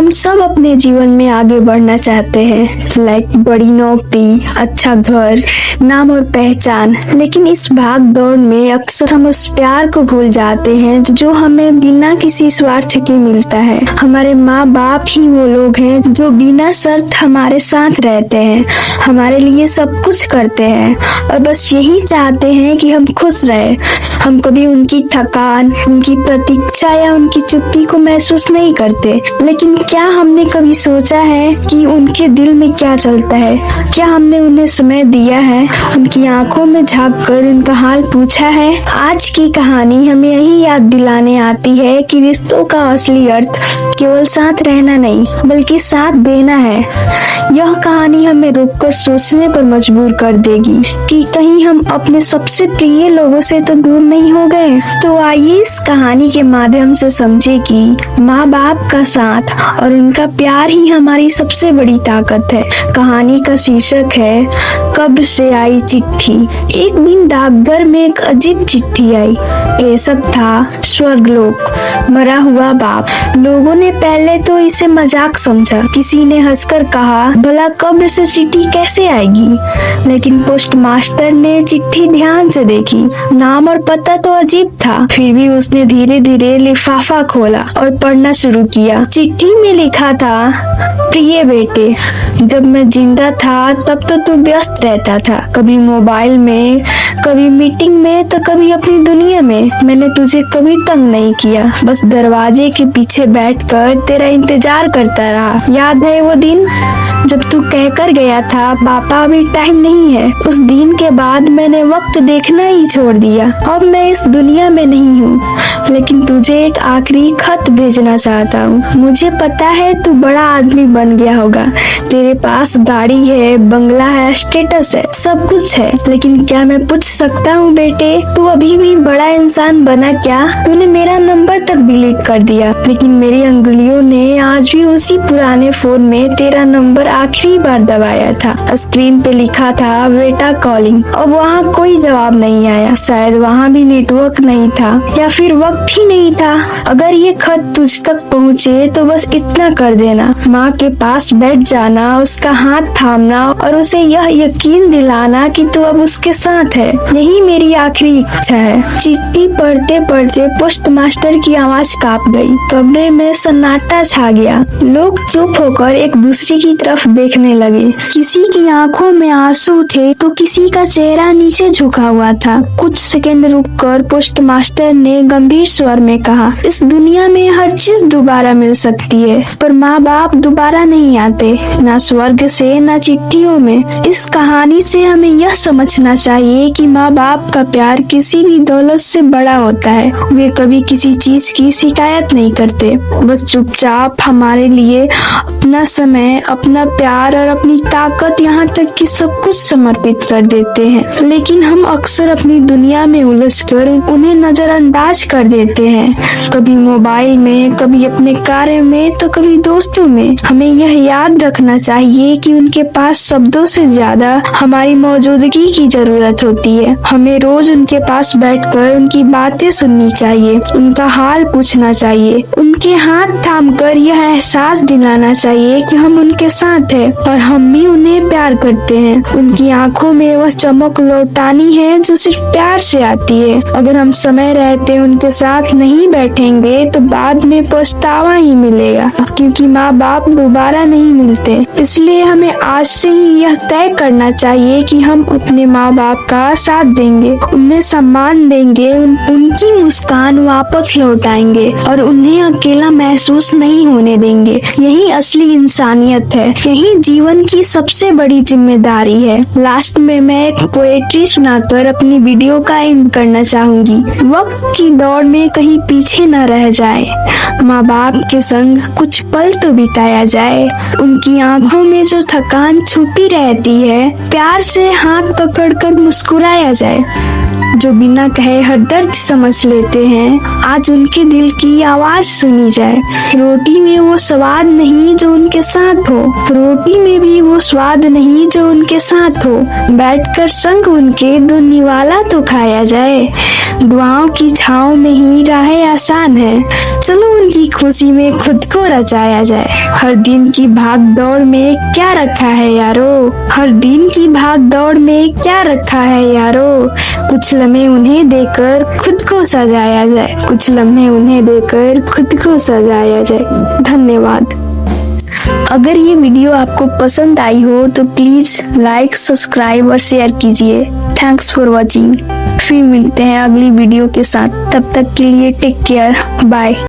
हम सब अपने जीवन में आगे बढ़ना चाहते हैं, लाइक बड़ी नौकरी, अच्छा घर, नाम और पहचान। लेकिन इस भाग दौड़ में अक्सर हम उस प्यार को भूल जाते हैं जो हमें बिना किसी स्वार्थ के मिलता है। हमारे माँ बाप ही वो लोग हैं जो बिना शर्त हमारे साथ रहते हैं, हमारे लिए सब कुछ करते हैं और बस यही चाहते हैं कि हम खुश रहें। हम कभी उनकी थकान, उनकी प्रतीक्षा या उनकी चुप्पी को महसूस नहीं करते। लेकिन क्या हमने कभी सोचा है कि उनके दिल में क्या चलता है? क्या हमने उन्हें समय दिया है, उनकी आंखों में झांक कर उनका हाल पूछा है? आज की कहानी हमें यही याद दिलाने आती है कि रिश्तों का असली अर्थ केवल साथ रहना नहीं बल्कि साथ देना है। यह कहानी हमें रुककर सोचने पर मजबूर कर देगी कि कहीं हम अपने सबसे प्रिय लोगों से तो दूर नहीं हो गए। तो आइए इस कहानी के माध्यम से समझे कि माँ बाप का साथ और उनका प्यार ही हमारी सबसे बड़ी ताकत है। कहानी का शीर्षक है कब्र से आई चिट्ठी। एक दिन डाकघर में एक अजीब चिट्ठी आई। शीर्षक था स्वर्गलोक, मरा हुआ बाप। लोगों ने पहले तो इसे मजाक समझा। किसी ने हंसकर कहा, भला कब्र से चिट्ठी कैसे आएगी? लेकिन पोस्ट मास्टर ने चिट्ठी ध्यान से देखी। नाम और पता तो अजीब था, फिर भी उसने धीरे धीरे लिफाफा खोला और पढ़ना शुरू किया। चिट्ठी में लिखा था, प्रिय बेटे, जब मैं जिंदा था तब तो तू व्यस्त रहता था, कभी मोबाइल में, कभी मीटिंग में तो कभी अपनी दुनिया में। मैंने तुझे कभी तंग नहीं किया, बस दरवाजे के पीछे बैठकर तेरा इंतजार करता रहा। याद है वो दिन जब तू कहकर गया था, पापा अभी टाइम नहीं है? उस दिन के बाद मैंने वक्त देखना ही छोड़ दिया। अब मैं इस दुनिया में नहीं हूँ, लेकिन तुझे एक आखिरी खत भेजना चाहता हूँ। मुझे पता है तू बड़ा आदमी बन गया होगा, तेरे पास गाड़ी है, बंगला है, स्टेटस है, सब कुछ है। लेकिन क्या मैं पूछ सकता हूँ बेटे, तू अभी भी बड़ा इंसान बना क्या? तूने मेरा नंबर तक डिलीट कर दिया, लेकिन मेरी अंगुलियों ने आज भी उसी पुराने फोन में तेरा नंबर आखिरी बार दबाया था। स्क्रीन पे लिखा था बेटा कॉलिंग। अब वहाँ कोई जवाब नहीं आया। शायद वहाँ भी नेटवर्क नहीं था या फिर वक्त ही नहीं था। अगर ये खत तुझ तक पहुँचे तो बस इतना कर देना, माँ के पास बैठ जाना, उसका हाथ थामना और उसे यह यकीन दिलाना कि तू अब उसके साथ है। यही मेरी आखिरी इच्छा है। चिट्ठी पढ़ते पढ़ते पोस्ट मास्टर की आवाज कांप गई। कमरे में सन्नाटा छा गया। लोग चुप होकर एक दूसरे की तरफ देखने लगे। किसी की आंखों में आंसू थे तो किसी का चेहरा नीचे झुका हुआ था। कुछ सेकंड रुककर पोस्ट मास्टर ने गंभीर स्वर में कहा, इस दुनिया में हर चीज दोबारा मिल सकती है, पर माँ बाप दोबारा नहीं आते, ना स्वर्ग से ना चिट्ठियों में। इस कहानी से हमें यह समझना चाहिए कि माँ बाप का प्यार किसी भी दौलत से बड़ा होता है। वे कभी किसी चीज की शिकायत नहीं करते, बस चुपचाप हमारे लिए अपना समय, अपना प्यार और अपनी ताकत, यहाँ तक कि सब कुछ समर्पित कर देते हैं। लेकिन हम अक्सर अपनी दुनिया में उलझकर उन्हें नजरअंदाज कर देते हैं, कभी मोबाइल में, कभी अपने कार्य में तो कभी दोस्तों में। हमें यह याद रखना चाहिए कि उनके पास शब्दों से ज्यादा हमारी मौजूदगी की जरूरत होती है। हमें रोज उनके पास बैठकर उनकी बातें सुननी चाहिए, उनका हाल पूछना चाहिए, उनके हाथ थामकर यह एहसास दिलाना चाहिए कि हम उनके साथ हैं और हम भी उन्हें प्यार करते हैं। उनकी आंखों में वह चमक लौटानी है जो सिर्फ प्यार से आती है। अगर हम समय रहते उनके साथ नहीं बैठेंगे तो बाद में पछतावा ही मिलेगा, क्योंकि माँ बाप दोबारा नहीं मिलते। इसलिए हमें आज से ही यह तय करना चाहिए कि हम अपने माँ बाप का साथ देंगे, उन्हें सम्मान देंगे, उनकी मुस्कान वापस लौटाएंगे और उन्हें अकेला महसूस नहीं होने देंगे। यही असली इंसानियत है, यही जीवन की सबसे बड़ी जिम्मेदारी है। लास्ट में मैं एक पोएट्री सुनाकर अपनी वीडियो का एंड करना चाहूंगी। वक्त की दौड़ में कहीं पीछे न रह जाए, माँ बाप के संग कुछ पल तो बिताया जाए। उनकी आंखों में जो थकान छुपी रहती है, प्यार से हाथ पकड़कर मुस्कुराया जाए। जो बिना कहे हर दर्द समझ लेते हैं, आज उनके दिल की आवाज सुनी जाए। रोटी में वो स्वाद नहीं जो उनके साथ हो, रोटी में भी वो स्वाद नहीं जो उनके साथ हो। बैठकर संग उनके दो निवाला तो खाया जाए। दुआओं की छाँव में ही राहें आसान है, चलो उनकी खुशी में खुद को रचाया जाए। हर दिन की भाग दौड़ में क्या रखा है यारो, हर दिन की भाग दौड़ में क्या रखा है यारो। कुछ लम्हे उन्हें देकर खुद को सजाया जाए, कुछ लम्हे उन्हें देकर खुद को सजाया जाए। धन्यवाद। अगर ये वीडियो आपको पसंद आई हो तो प्लीज लाइक, सब्सक्राइब और शेयर कीजिए। Thanks for watching. फिर मिलते हैं अगली वीडियो के साथ, तब तक के लिए टेक केयर, बाय।